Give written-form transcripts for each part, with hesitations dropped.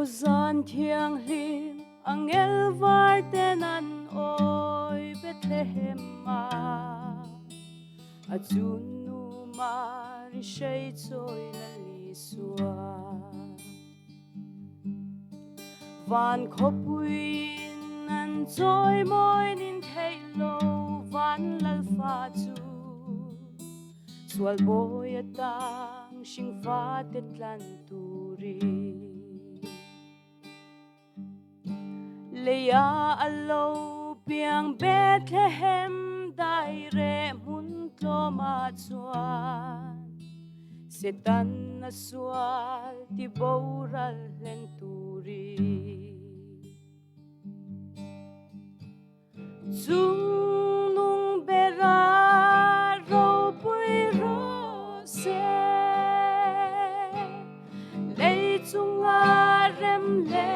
Zan thianghlim angel varten an oi Bethlehema achun nu mari shei choi la li suwa van khopuin an choi moi nin thei lo van lal fa chu sual boy atang shing fa te tlan turi Leia alo piang Bethlehem dai re mun tlo ma chuan setan na sual ti boral len turi chung nung bera ro pui ro se lei chung a rem le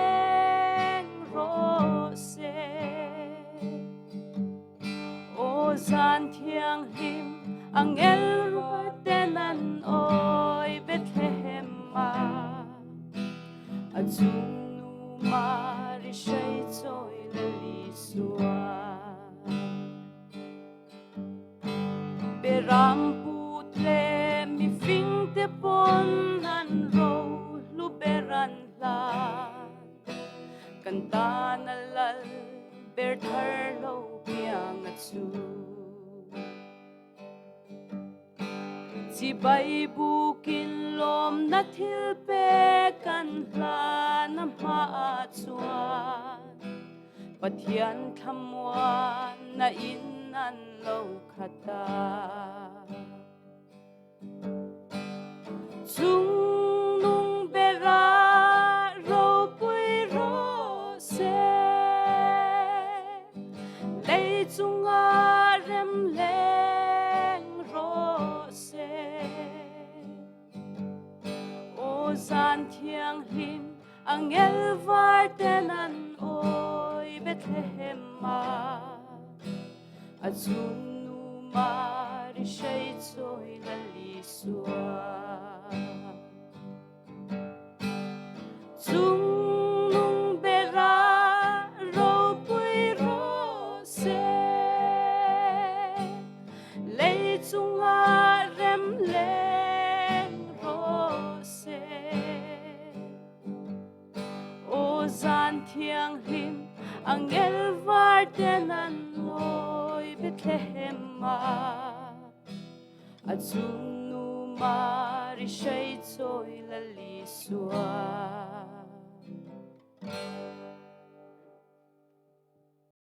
Zan thianghlim angel varten an oi Bethlehema achun nu mari shei choi la li suwa beram putle mi fing te pon an ro lu beran la kanta na lal ber thar lo piang achu Chi bay bukin lom na thil pe kan hla na ma chuan Pathian thamwan na in an lo khata chung nung bera ro pui ro se lei chung a rem leng ro se Zan thianghlim angel varten an oi Bethlehema achun nu mari shei choi la li suwa chung nung bera ro pui ro se lei chung a rem le Zan thianghlim angel varten an oi Bethlehema achun nu mari shei choi la li suwa